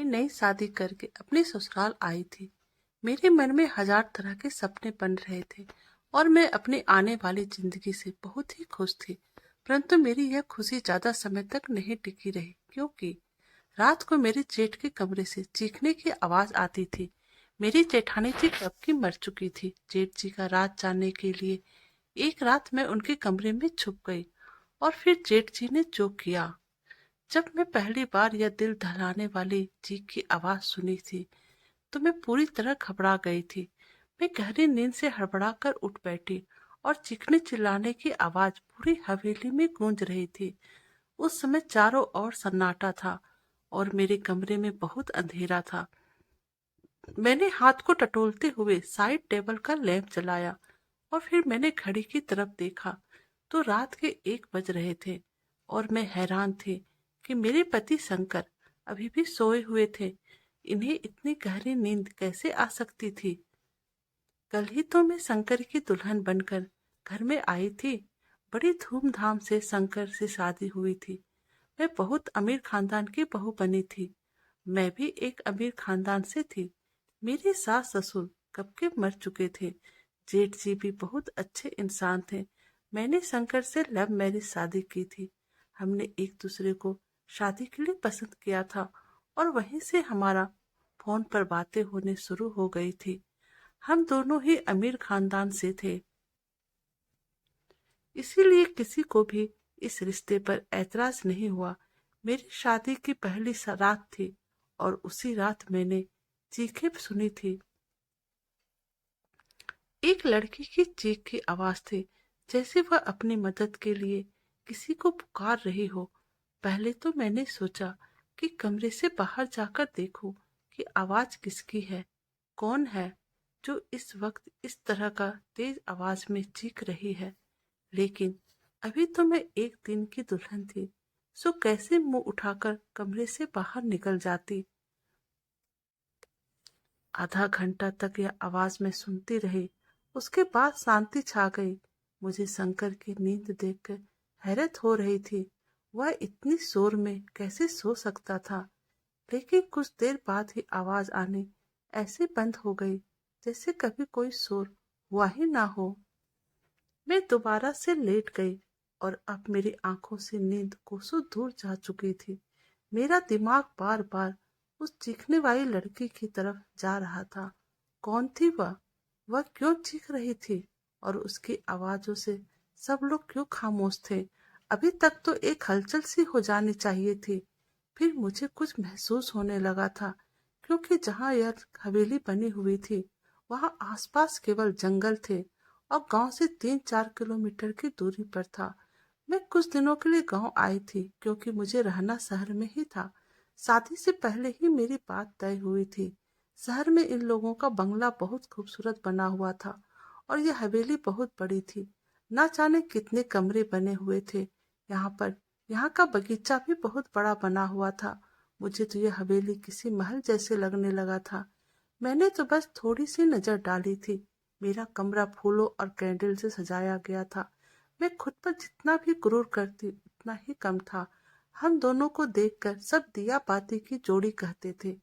नई शादी करके अपने ससुराल आई थी। मेरे मन में हजार तरह के सपने बन रहे थे और मैं अपनी आने वाली जिंदगी से बहुत ही खुश थी। परंतु मेरी यह खुशी ज्यादा समय तक नहीं टिकी रही, क्योंकि रात को मेरे जेठ के कमरे से चीखने की आवाज आती थी। मेरी जेठानी जी कब की मर चुकी थी। जेठ जी का राज जानने के लिए एक रात मैं उनके कमरे में छुप गई और फिर जेठ जी ने जो किया। जब मैं पहली बार यह दिल दहलाने वाली चीख की आवाज सुनी थी तो मैं पूरी तरह घबरा गई थी। मैं गहरी नींद से हड़बड़ा कर उठ बैठी और चीखने चिल्लाने की आवाज पूरी हवेली में गूंज रही थी। उस समय चारों ओर सन्नाटा था और मेरे कमरे में बहुत अंधेरा था। मैंने हाथ को टटोलते हुए साइड टेबल का लैंप जलाया और फिर मैंने घड़ी की तरफ देखा तो रात के 1 बज रहे थे और मैं हैरान थी कि मेरे पति शंकर अभी भी सोए हुए थे। इन्हें इतनी गहरी नींद कैसे आ सकती थी। कल ही तो मैं शंकर की दुल्हन बनकर घर में आई थी। बड़ी धूमधाम से शंकर से शादी हुई थी। मैं बहुत अमीर खानदान की बहू बनी थी। मैं भी एक अमीर खानदान से थी। मेरे सास ससुर कब के मर चुके थे। जेठ जी भी बहुत अच्छे इंसान थे। मैंने शंकर से लव मैरिज शादी की थी। हमने एक दूसरे को शादी के लिए पसंद किया था और वहीं से हमारा फोन पर बातें होने शुरू हो गई थी। हम दोनों ही अमीर खानदान से थे, इसीलिए किसी को भी इस रिश्ते पर ऐतराज नहीं हुआ। मेरी शादी की पहली रात थी और उसी रात मैंने चीखें सुनी थी। एक लड़की की चीख की आवाज थी, जैसे वह अपनी मदद के लिए किसी को पुकार रही हो। पहले तो मैंने सोचा कि कमरे से बाहर जाकर देखूं कि आवाज किसकी है, कौन है जो इस वक्त इस तरह का तेज आवाज में चीख रही है। लेकिन अभी तो मैं एक दिन की दुल्हन थी, सो कैसे मुंह उठाकर कमरे से बाहर निकल जाती। आधा घंटा तक यह आवाज मैं सुनती रही। उसके बाद शांति छा गई। मुझे शंकर की नींद देखकर हैरत हो रही थी। वह इतनी शोर में कैसे सो सकता था। लेकिन कुछ देर बाद ही आवाज आनी ऐसे बंद हो गई जैसे कभी कोई शोर हुआ ही ना हो। मैं दोबारा से लेट गई और अब मेरी आंखों से नींद कोसों दूर जा चुकी थी। मेरा दिमाग बार बार उस चीखने वाली लड़की की तरफ जा रहा था। कौन थी वह? वह क्यों चीख रही थी? और उसकी आवाजों से सब लोग क्यों खामोश थे? अभी तक तो एक हलचल सी हो जानी चाहिए थी। फिर मुझे कुछ महसूस होने लगा था, क्योंकि जहाँ यह हवेली बनी हुई थी वहाँ आसपास केवल जंगल थे और गांव से 3-4 किलोमीटर की दूरी पर था। मैं कुछ दिनों के लिए गांव आई थी क्योंकि मुझे रहना शहर में ही था। शादी से पहले ही मेरी बात तय हुई थी। शहर में इन लोगों का बंगला बहुत खूबसूरत बना हुआ था और यह हवेली बहुत बड़ी थी। ना जाने कितने कमरे बने हुए थे यहाँ पर। यहाँ का बगीचा भी बहुत बड़ा बना हुआ था। मुझे तो यह हवेली किसी महल जैसे लगने लगा था। मैंने तो बस थोड़ी सी नजर डाली थी। मेरा कमरा फूलों और कैंडल से सजाया गया था। मैं खुद पर जितना भी गुरूर करती उतना ही कम था। हम दोनों को देखकर सब दिया बाती की जोड़ी कहते थे।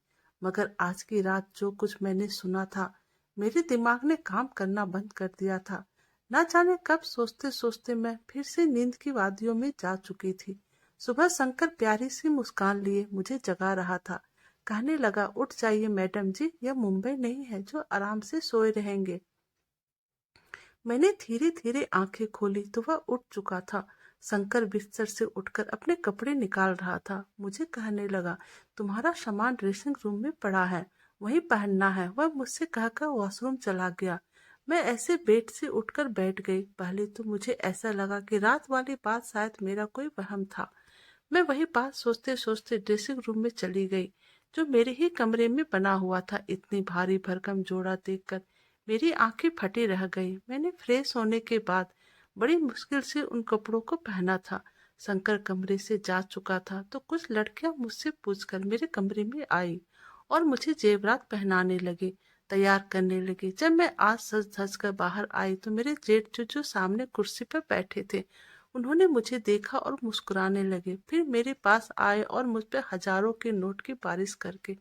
मगर आज की रात जो कुछ मैंने सुना था, मेरे दिमाग ने काम करना बंद कर दिया था। ना जाने कब सोचते सोचते मैं फिर से नींद की वादियों में जा चुकी थी। सुबह शंकर प्यारी सी मुस्कान लिए मुझे जगा रहा था। कहने लगा, उठ जाइए मैडम जी, यह मुंबई नहीं है जो आराम से सोए रहेंगे। मैंने धीरे धीरे आंखें खोली तो वह उठ चुका था। शंकर बिस्तर से उठकर अपने कपड़े निकाल रहा था। मुझे कहने लगा, तुम्हारा सामान ड्रेसिंग रूम में पड़ा है, वही पहनना है। वह मुझसे कहकर वॉशरूम चला गया। मैं ऐसे बेड से उठकर बैठ गई। पहले तो मुझे ऐसा लगा कि रात वाली बात शायद मेरा कोई वहम था। मैं वही बात सोचते सोचते ड्रेसिंग रूम में चली गई, जो मेरे ही कमरे में बना हुआ था। इतनी भारी भरकम जोड़ा देखकर मेरी आंखें फटी रह गई। मैंने फ्रेश होने के बाद बड़ी मुश्किल से उन कपड़ों को पहना था। शंकर कमरे से जा चुका था तो कुछ लड़कियां मुझसे पूछकर मेरे कमरे में आई और मुझे जेवरात पहनाने लगे, तैयार करने लगे। जब मैं आज सज धज कर बाहर आई तो मेरे जेठ जो सामने कुर्सी पर बैठे थे, उन्होंने मुझे देखा और मुस्कुराने लगे, फिर मेरे पास आए और मुझ पे हजारों के नोट की बारिश करके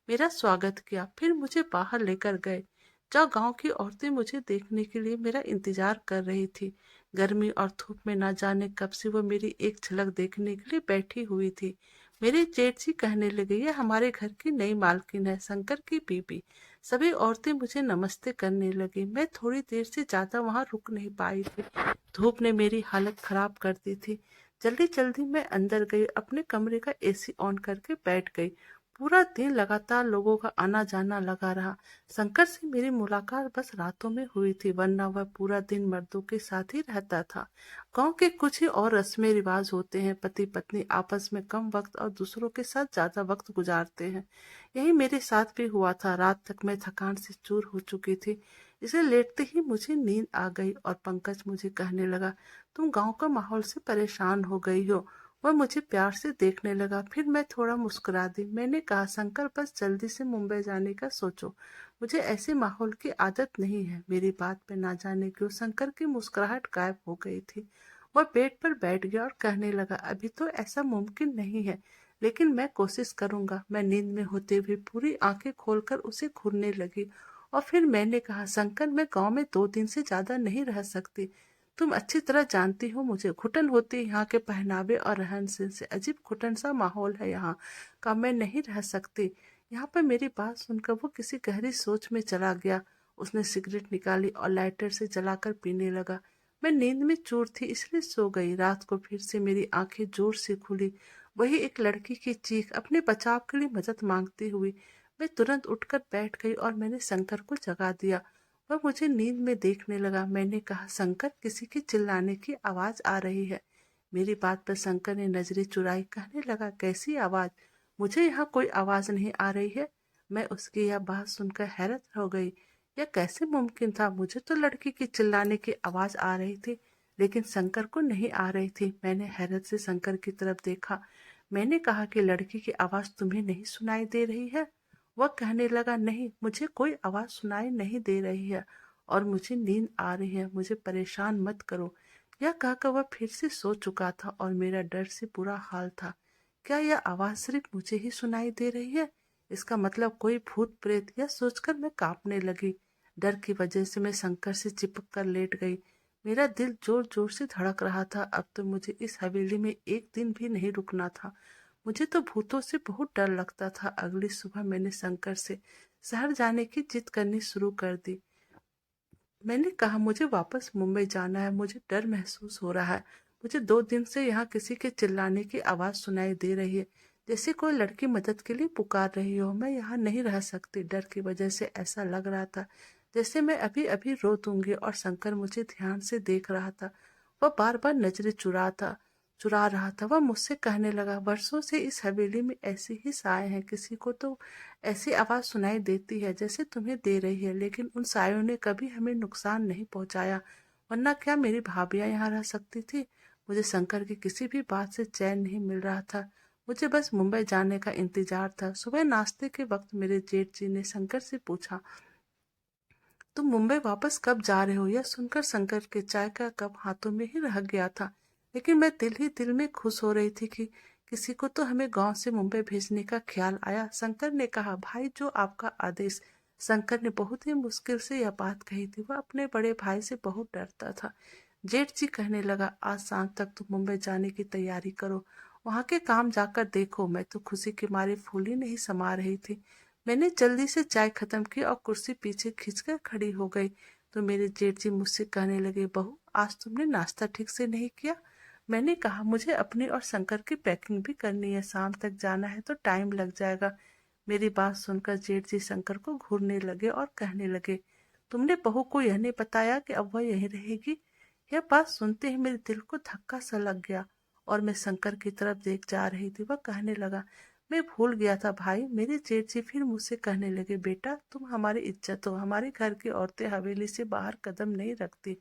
मेरा स्वागत किया। फिर मुझे बाहर लेकर गए, जहाँ गांव की औरतें मुझे देखने के लिए मेरा इंतजार कर रही थी। गर्मी और धूप में ना जाने कब से वो मेरी एक झलक देखने के लिए बैठी हुई थी। मेरे जेठ जी कहने लगे, ये हमारे घर की नई मालकिन है, शंकर की बीबी। सभी औरतें मुझे नमस्ते करने लगी। मैं थोड़ी देर से ज्यादा वहां रुक नहीं पाई थी, धूप ने मेरी हालत खराब कर दी थी। जल्दी जल्दी मैं अंदर गई, अपने कमरे का एसी ऑन करके बैठ गई। पूरा दिन लगातार लोगों का आना जाना लगा रहा। शंकर से मेरी मुलाकात बस रातों में हुई थी, वरना वह पूरा दिन मर्दों के साथ ही रहता था। गांव के कुछ ही और रस्में रिवाज होते हैं, पति पत्नी आपस में कम वक्त और दूसरों के साथ ज्यादा वक्त गुजारते हैं। यही मेरे साथ भी हुआ था। रात तक मैं थकान से चूर हो चुकी थी, इसे लेटते ही मुझे नींद आ गई और पंकज मुझे कहने लगा, तुम गांव का माहौल से परेशान हो गई हो। वह मुझे प्यार से देखने लगा, फिर मैं थोड़ा मुस्कुरा दी। मैंने कहा, शंकर बस जल्दी से मुंबई जाने का सोचो, मुझे ऐसे माहौल की आदत नहीं है। मेरी बात पे ना जाने क्यों शंकर की मुस्कुराहट गायब हो गई थी। वह बेड पर बैठ गया और कहने लगा, अभी तो ऐसा मुमकिन नहीं है, लेकिन मैं कोशिश करूंगा। मैं नींद में होते हुए पूरी आंखें खोलकर उसे घूरने लगी और फिर मैंने कहा, शंकर मैं गांव में 2 दिन से ज्यादा नहीं रह सकती। तुम अच्छी तरह जानती हो मुझे घुटन होती है, यहाँ के पहनावे और रहन सहन से अजीब घुटन सा माहौल है यहाँ का, मैं नहीं रह सकती। यहाँ पर मेरी बात सुनकर वो किसी गहरी सोच में चला गया। उसने सिगरेट निकाली और लाइटर से जलाकर पीने लगा। मैं नींद में चूर थी इसलिए सो गई। रात को फिर से मेरी आंखें जोर से खुली, वही एक लड़की की चीख, अपने बचाव के लिए मदद मांगती हुई। मैं तुरंत उठकर बैठ गई और मैंने शंकर को जगा दिया। वह मुझे नींद में देखने लगा। मैंने कहा, शंकर किसी के चिल्लाने की आवाज आ रही है। मेरी बात पर शंकर ने नजरें चुराई, कहने लगा, कैसी आवाज? मुझे यहाँ कोई आवाज नहीं आ रही है। मैं उसकी यह बात सुनकर हैरत हो गई। यह कैसे मुमकिन था? मुझे तो लड़की की चिल्लाने की आवाज आ रही थी, लेकिन शंकर को नहीं आ रही थी। मैंने हैरत से शंकर की तरफ देखा। मैंने कहा कि लड़की की आवाज तुम्हें नहीं सुनाई दे रही है? वह कहने लगा, नहीं, मुझे कोई आवाज सुनाई नहीं दे रही है और मुझे नींद आ रही है, मुझे परेशान मत करो। यह कहकर वह फिर से सो चुका था और मेरा डर से बुरा हाल था। क्या यह आवाज सिर्फ मुझे ही सुनाई दे रही है? इसका मतलब कोई भूत प्रेत? यह सोचकर मैं कांपने लगी। डर की वजह से मैं शंकर से चिपक कर लेट गई। मेरा दिल जोर जोर से धड़क रहा था। अब तो मुझे इस हवेली में एक दिन भी नहीं रुकना था। मुझे तो भूतों से बहुत डर लगता था। अगली सुबह मैंने शंकर से शहर जाने की जिद करनी शुरू कर दी। मैंने कहा, मुझे वापस मुंबई जाना है, मुझे डर महसूस हो रहा है। मुझे 2 दिन से यहाँ किसी के चिल्लाने की आवाज सुनाई दे रही है, जैसे कोई लड़की मदद के लिए पुकार रही हो। मैं यहाँ नहीं रह सकती। डर की वजह से ऐसा लग रहा था जैसे मैं अभी अभी रो दूंगी। और शंकर मुझे ध्यान से देख रहा था। वह बार बार नजरें चुरा रहा था। वह मुझसे कहने लगा, वर्षों से इस हवेली में ऐसे ही साए हैं, किसी को तो ऐसी आवाज सुनाई देती है जैसे तुम्हें दे रही है, लेकिन उन सायों ने कभी हमें नुकसान नहीं पहुंचाया, वरना क्या मेरी भाभियां यहाँ रह सकती थी? मुझे शंकर की किसी भी बात से चैन नहीं मिल रहा था। मुझे बस मुंबई जाने का इंतजार था। सुबह नाश्ते के वक्त मेरे जेठ जी ने शंकर से पूछा, तुम मुंबई वापस कब जा रहे हो? यह सुनकर शंकर के चाय का कप हाथों में ही रह गया था, लेकिन मैं दिल ही दिल में खुश हो रही थी कि किसी को तो हमें गांव से मुंबई भेजने का ख्याल आया। शंकर ने कहा, भाई, जो आपका आदेश। शंकर ने बहुत ही मुश्किल से यह बात कही थी। वह अपने बड़े भाई से बहुत डरता था। जेठ जी कहने लगा, आज शाम तक तुम मुंबई जाने की तैयारी करो, वहां के काम जाकर देखो। मैं तो खुशी के मारे फूली नहीं समा रही थी। मैंने जल्दी से चाय खत्म की और कुर्सी पीछे खींचकर खड़ी हो गई तो मेरे जेठ जी मुझसे कहने लगे, बहू, आज तुमने नाश्ता ठीक से नहीं किया। मैंने कहा, मुझे अपनी और शंकर की पैकिंग भी करनी है, शाम तक जाना है तो टाइम लग जाएगा। मेरी बात सुनकर जेठ जी शंकर को घूरने लगे और कहने लगे, तुमने बहू को यह नहीं बताया कि अब वह यहीं रहेगी? यह बात सुनते ही मेरे दिल को धक्का सा लग गया और मैं शंकर की तरफ देख जा रही थी। वह कहने लगा, मैं भूल गया था भाई। मेरे जेठ जी फिर मुझसे कहने लगे, बेटा, तुम हमारी इज्जत हो, हमारे घर की औरतें हवेली से बाहर कदम नहीं रखती,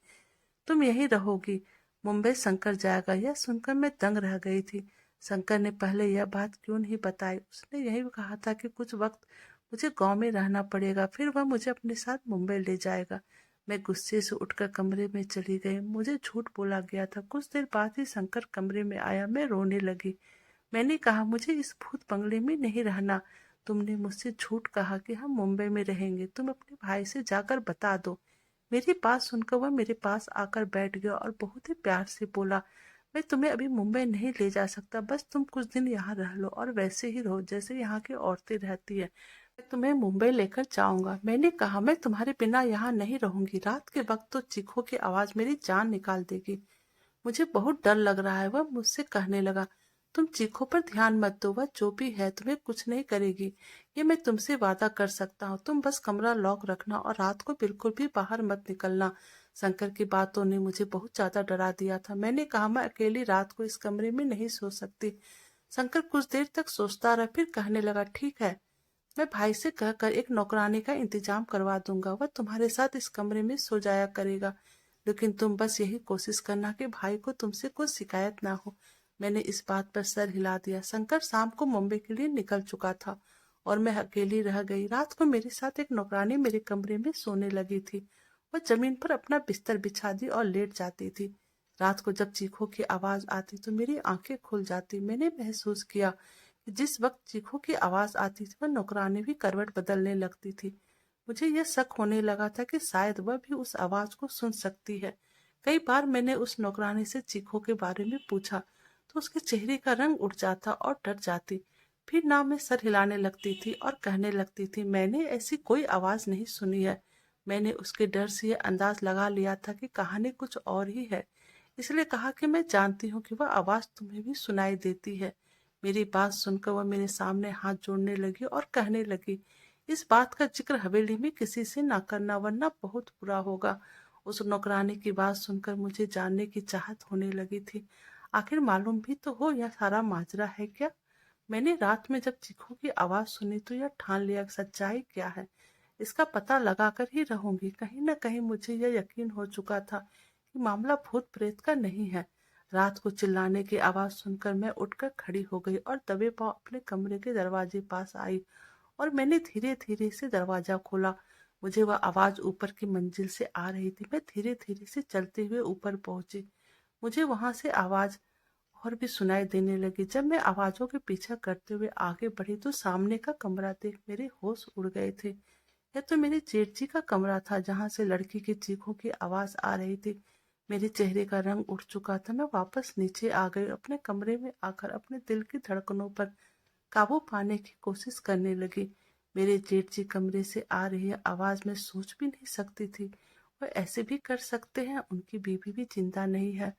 तुम यहीं रहोगी। मुंबई शंकर जाएगा। यह सुनकर मैं दंग रह गई थी। शंकर ने पहले यह बात क्यों नहीं बताई? उसने यही कहा था कि कुछ वक्त मुझे गांव में रहना पड़ेगा, फिर वह मुझे अपने साथ मुंबई ले जाएगा। मैं गुस्से से उठकर कमरे में चली गई। मुझे झूठ बोला गया था। कुछ देर बाद ही शंकर कमरे में आया। मैं रोने लगी। मैंने कहा, मुझे इस भूत बंगले में नहीं रहना। तुमने मुझसे झूठ कहा कि हम मुंबई में रहेंगे। तुम अपने भाई से जाकर बता दो। मेरी बात सुनकर वह मेरे पास आकर बैठ गया और बहुत ही प्यार से बोला, मैं तुम्हें अभी मुंबई नहीं ले जा सकता। बस तुम कुछ दिन यहाँ रह लो और वैसे ही रहो जैसे यहाँ की औरतें रहती है। मैं तुम्हें मुंबई लेकर जाऊंगा। मैंने कहा, मैं तुम्हारे बिना यहाँ नहीं रहूंगी। रात के वक्त तो चीखों की आवाज मेरी जान निकाल देगी। मुझे बहुत डर लग रहा है। वह मुझसे कहने लगा, तुम चीखों पर ध्यान मत दो। वह जो भी है तुम्हें कुछ नहीं करेगी, ये मैं तुमसे वादा कर सकता हूँ। तुम बस कमरा लॉक रखना और रात को बिल्कुल भी बाहर मत निकलना। शंकर की बातों ने मुझे बहुत ज्यादा डरा दिया था। मैंने कहा, मैं अकेली रात को इस कमरे में नहीं सो सकती। शंकर कुछ देर तक सोचता रहा, फिर कहने लगा, ठीक है, मैं भाई से कहकर एक नौकरानी का इंतजाम करवा दूंगा। वह तुम्हारे साथ इस कमरे में सो जाया करेगा। लेकिन तुम बस यही कोशिश करना कि भाई को तुमसे कुछ शिकायत ना हो। मैंने इस बात पर सर हिला दिया। शंकर शाम को मुंबई के लिए निकल चुका था और मैं अकेली रह गई। रात को मेरे साथ एक नौकरानी मेरे कमरे में सोने लगी थी। वह जमीन पर अपना बिस्तर बिछा दी और लेट जाती थी। रात को जब चीखों की आवाज आती तो मेरी आंखें खुल जाती। मैंने महसूस किया कि जिस वक्त चीखों की आवाज आती थी वह नौकरानी भी करवट बदलने लगती थी। मुझे यह शक होने लगा था कि शायद वह भी उस आवाज को सुन सकती है। कई बार मैंने उस नौकरानी से चीखों के बारे में पूछा तो उसके चेहरे का रंग उड़ जाता और डर जाती। फिर ना मैं सर हिलाने लगती थी और कहने लगती थी, मैंने ऐसी कोई आवाज नहीं सुनी है। मैंने उसके डर से यह अंदाज लगा लिया था कि कहानी कुछ और ही है, इसलिए कहा कि मैं जानती हूँ कि वह आवाज तुम्हें भी सुनाई देती है। मेरी बात सुनकर वह मेरे सामने हाथ जोड़ने लगी और कहने लगी, इस बात का जिक्र हवेली में किसी से ना करना वरना बहुत बुरा होगा। उस नौकरानी की बात सुनकर मुझे जानने की चाहत होने लगी थी। आखिर मालूम भी तो हो यह सारा माजरा है क्या। मैंने रात में जब चीखों की आवाज सुनी तो यह ठान लिया सच्चाई क्या है, इसका पता लगाकर ही रहूंगी। कहीं न कहीं मुझे यह यकीन हो चुका था कि मामला भूत प्रेत का नहीं है। रात को चिल्लाने की आवाज सुनकर मैं उठकर खड़ी हो गई और दबे पांव अपने कमरे के दरवाजे पास आई और मैंने धीरे धीरे से दरवाजा खोला। मुझे वह आवाज ऊपर की मंजिल से आ रही थी। मैं धीरे धीरे से चलते हुए ऊपर पहुंची। मुझे वहां से आवाज और भी सुनाई देने लगी। जब मैं आवाजों के पीछा करते हुए आगे बढ़ी तो सामने का कमरा देख मेरे होश उड़ गए थे। यह तो मेरे जेठ जी का कमरा था जहां से लड़की की चीखों की आवाज आ रही थी। मेरे चेहरे का रंग उठ चुका था। मैं वापस नीचे आ गई। अपने कमरे में आकर अपने दिल की धड़कनों पर काबू पाने की कोशिश करने लगी। मेरे जेठ जी कमरे से आ रही आवाज में सोच भी नहीं सकती थी। वह ऐसे भी कर सकते हैं। उनकी बीवी भी जिंदा नहीं है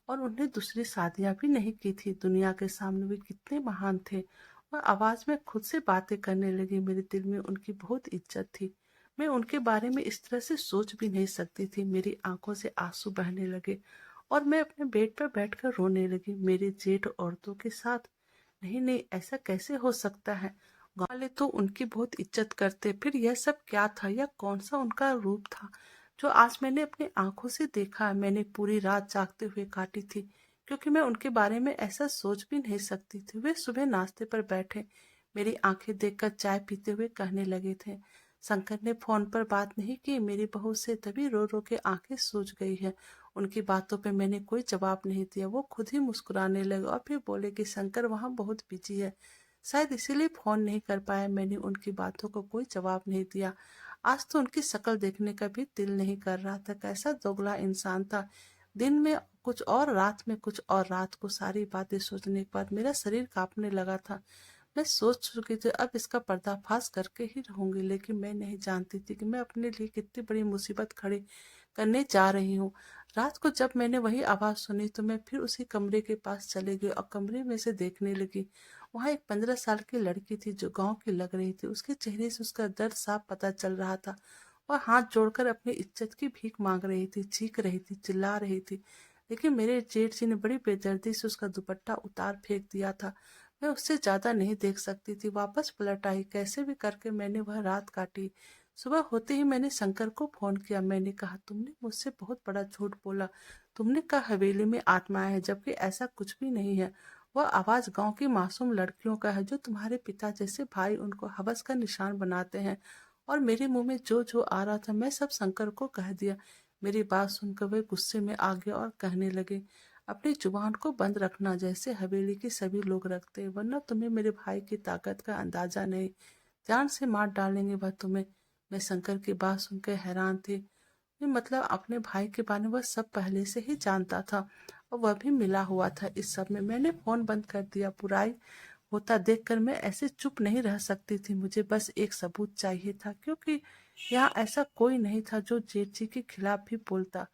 और उन्हें दूसरी शादियां भी नहीं की थी। दुनिया के सामने वे कितने महान थे। वह आवाज में खुद से बातें करने लगी। मेरे दिल में उनकी बहुत इज्जत थी। मैं उनके बारे में इस तरह से सोच भी नहीं सकती थी। मेरी आंखों से आंसू बहने लगे और मैं अपने बेड पर बैठकर रोने लगी। मेरे जेठ औरतों के साथ, नहीं नहीं, ऐसा कैसे हो सकता है। गाँव वाले तो उनकी बहुत इज्जत करते। फिर यह सब क्या था। यह कौन सा उनका रूप था जो आज मैंने अपनी आंखों से देखा। मैंने पूरी रात जागते हुए काटी थी क्योंकि मैं उनके बारे में ऐसा सोच भी नहीं सकती थी। वे सुबह नाश्ते पर बैठे मेरी आंखें देखकर चाय पीते हुए कहने लगे थे, शंकर ने फोन पर बात नहीं की मेरी बहू से, तभी रो रो के आंखें सूज गई है। उनकी बातों पे मैंने कोई जवाब नहीं दिया। वो खुद ही मुस्कुराने लगे और फिर बोले कि शंकर वहाँ बहुत बिजी है, शायद इसीलिए फोन नहीं कर पाया। मैंने उनकी बातों को कोई जवाब नहीं दिया। आज तो उनकी शक्ल देखने का भी दिल नहीं कर रहा था। कैसा दोगला इंसान था। दिन में कुछ और रात में कुछ और। रात को सारी बातें सोचने के बाद मेरा शरीर कांपने लगा था। मैं सोच चुकी थी अब इसका पर्दाफाश करके ही रहूंगी, लेकिन मैं नहीं जानती थी कि मैं अपने लिए कितनी बड़ी मुसीबत खड़ी करने जा रही हूँ। रात को जब मैंने वही आवाज सुनी तो मैं फिर उसी कमरे के पास चली गई और कमरे में से देखने लगी। वहां एक 15 साल की लड़की थी जो गांव की लग रही थी। उसके चेहरे से उसका दर्द साफ पता चल रहा था। वह हाथ जोड़कर अपनी इज्जत की भीख मांग रही थी, चीख रही थी, चिल्ला रही थी। लेकिन मेरे जेठ जी ने बड़ी बेदर्दी से उसका दुपट्टा उतार फेंक दिया था। मैं उससे ज्यादा नहीं देख सकती थी। वापस पलट आई। कैसे भी करके मैंने वह रात काटी। सुबह होते ही मैंने शंकर को फोन किया। मैंने कहा, तुमने मुझसे बहुत बड़ा झूठ बोला। तुमने कहा हवेली में आत्माएं हैं, जबकि ऐसा कुछ भी नहीं है। वह आवाज गांव की मासूम लड़कियों का है जो तुम्हारे पिता जैसे भाई उनको हवस का निशान बनाते हैं और मेरे मुंह में जो जो आ रहा था मैं सब शंकर को कह दिया। मेरी बात सुनकर वे गुस्से में आ गए और कहने लगे, अपनी जुबान को बंद रखना जैसे हवेली के सभी लोग रखते, वरना तुम्हें मेरे भाई की ताकत का अंदाजा नहीं, जान से मार डालेंगे वह तुम्हें। मैं शंकर की बात सुनकर हैरान थी। ये मतलब अपने भाई के बारे में वह सब पहले से ही जानता था और वह भी मिला हुआ था इस सब में। मैंने फोन बंद कर दिया। बुराई होता देखकर मैं ऐसे चुप नहीं रह सकती थी। मुझे बस एक सबूत चाहिए था, क्योंकि यहाँ ऐसा कोई नहीं था जो जेठ जी के खिलाफ भी बोलता।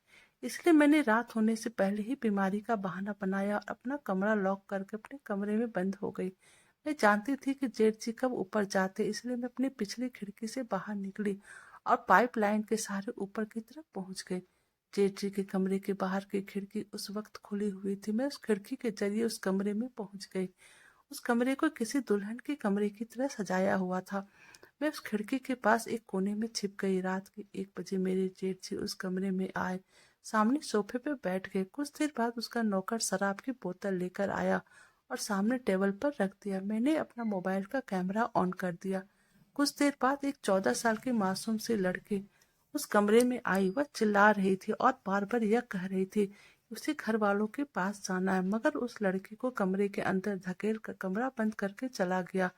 इसलिए मैंने रात होने से पहले ही बीमारी का बहाना बनाया और अपना कमरा लॉक करके अपने कमरे में बंद हो गई। मैं जानती थी कि जेठ जी कब ऊपर जाते, इसलिए मैं अपनी पिछली खिड़की से बाहर निकली और पाइपलाइन के सहारे ऊपर की तरफ पहुंच गई। जेठ जी के कमरे के बाहर की खिड़की उस वक्त खुली हुई थी। मैं उस खिड़की के जरिए उस कमरे में पहुंच गई। उस कमरे को किसी दुल्हन के कमरे की तरह सजाया हुआ था। मैं उस खिड़की के पास एक कोने में छिप गई। रात के 1 बजे मेरे जेठ जी उस कमरे में आए, सामने सोफे पे बैठ गए। कुछ देर बाद उसका नौकर शराब की बोतल लेकर आया और सामने टेबल पर रख दिया। मैंने अपना मोबाइल का कैमरा ऑन कर दिया। कुछ देर बाद एक 14 साल की मासूम सी लड़की उस कमरे में आई। वह चिल्ला रही थी और बार बार यह कह रही थी कि उसे घर वालों के पास जाना है, मगर उस लड़की को कमरे के अंदर धकेल कर कमरा बंद करके चला गया।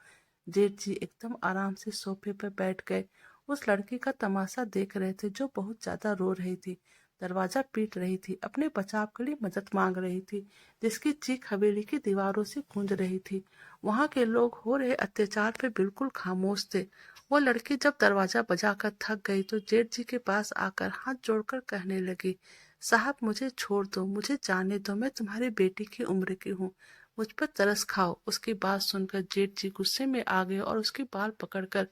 जेठ जी एकदम आराम से सोफे पर बैठ गए। उस लड़की का तमाशा देख रहे थे जो बहुत ज्यादा रो रही थी, दरवाजा पीट रही थी, अपने बचाव के लिए मदद मांग रही थी, जिसकी चीख हवेली की दीवारों से गूंज रही थी। वहां के लोग हो रहे अत्याचार पे बिल्कुल खामोश थे। वो लड़की जब दरवाजा बजाकर थक गई तो जेठ जी के पास आकर हाथ जोड़कर कहने लगी, साहब मुझे छोड़ दो, मुझे जाने दो, मैं तुम्हारी बेटी की उम्र की हूँ, मुझ पर तरस खाओ। उसकी बात सुनकर जेठ जी गुस्से में आ गए और उसके बाल पकड़कर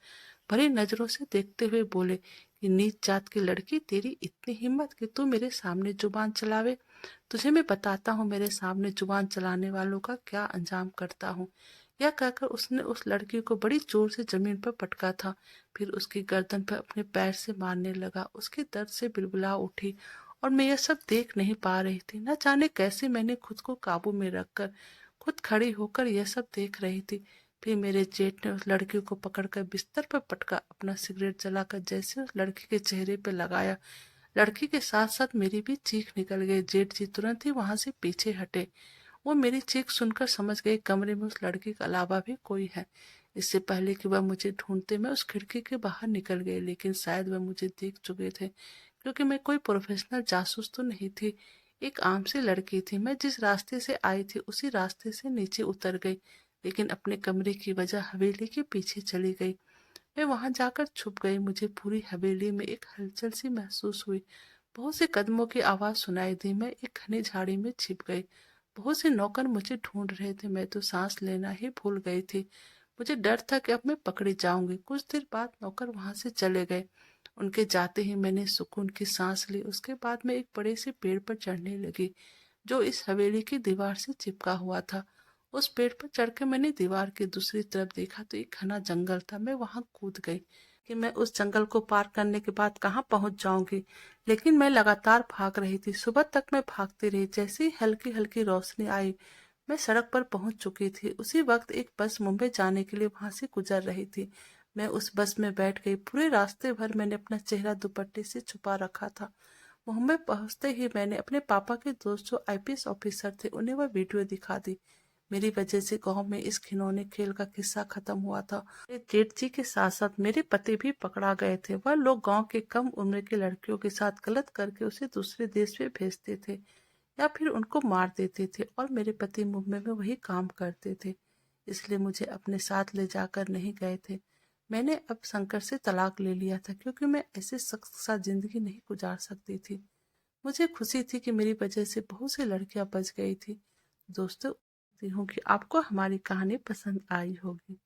भरी नजरों से देखते हुए बोले कि नीच जात की लड़की, तेरी इतनी हिम्मत कि तू मेरे सामने जुबान चलावे। तुझे मैं बताता हूँ मेरे सामने जुबान चलाने वालों का क्या अंजाम करता हूँ। यह कहकर उसने उस लड़की को बड़ी जोर से जमीन पर पटका था। फिर उसकी गर्दन पर अपने पैर से मारने लगा। उसके दर्द से बिलबिला उठी और मैं यह सब देख नहीं पा रही थी। न जाने कैसे मैंने खुद को काबू में रखकर खुद खड़ी होकर यह सब देख रही थी। फिर मेरे जेठ ने उस लड़की को पकड़कर बिस्तर पर पटका, अपना सिगरेट जलाकर जैसे उस लड़की के चेहरे पर लगाया, लड़की के साथ साथ मेरी भी चीख निकल गई। जेठ जी तुरंत ही वहां से पीछे हटे। वो मेरी चीख सुनकर समझ गए कमरे में उस लड़की के अलावा भी कोई है। इससे पहले कि वह मुझे ढूंढते मैं उस खिड़की के बाहर निकल गई, लेकिन शायद वह मुझे देख चुके थे, क्योंकि मैं कोई प्रोफेशनल जासूस तो नहीं थी। एक आम सी लड़की थी। मैं जिस रास्ते से आई थी उसी रास्ते से नीचे उतर गई, लेकिन अपने कमरे की वजह हवेली के पीछे चली गई। मैं वहां जाकर छुप गई। मुझे पूरी हवेली में एक हलचल सी महसूस हुई। बहुत से कदमों की आवाज सुनाई दी। मैं एक घनी झाड़ी में छिप गई। बहुत से नौकर मुझे ढूंढ रहे थे। मैं तो सांस लेना ही भूल गई थी। मुझे डर था कि अब मैं पकड़ी जाऊंगी। कुछ देर बाद नौकर वहां से चले गए। उनके जाते ही मैंने सुकून की सांस ली। उसके बाद मैं एक बड़े से पेड़ पर चढ़ने लगी जो इस हवेली की दीवार से चिपका हुआ था। उस पेड़ पर चढ़कर मैंने दीवार की दूसरी तरफ देखा तो एक घना जंगल था। मैं वहां कूद गई कि मैं उस जंगल को पार करने के बाद कहाँ पहुंच जाऊंगी, लेकिन मैं लगातार भाग रही थी। सुबह तक मैं भागती रही। जैसे ही हल्की हल्की रोशनी आई मैं सड़क पर पहुंच चुकी थी। उसी वक्त एक बस मुंबई जाने के लिए वहां से गुजर रही थी। मैं उस बस में बैठ गई। पूरे रास्ते भर मैंने अपना चेहरा दुपट्टे से छुपा रखा था। मुंबई पहुंचते ही मैंने अपने पापा के दोस्त जो आईपीएस ऑफिसर थे उन्हें वह वीडियो दिखा दी। मेरी वजह से गांव में इस खिलौने खेल का किस्सा खत्म हुआ था। मेरे जेठ जी के साथ साथ मेरे पति भी पकड़ा गए थे। वह लोग गांव के कम उम्र की लड़कियों के साथ गलत करके उसे दूसरे देश में भेजते थे या फिर उनको मार देते थे, और मेरे पति मुंबई में वही काम करते थे, इसलिए मुझे अपने साथ ले जाकर नहीं गए थे। मैंने अब शंकर से तलाक ले लिया था, क्योंकि मैं ऐसे शख्स के साथ जिंदगी नहीं गुजार सकती थी। मुझे खुशी थी कि मेरी वजह से बहुत सी लड़कियां बच गई थी। दोस्तों, उम्मीद हूँ कि आपको हमारी कहानी पसंद आई होगी।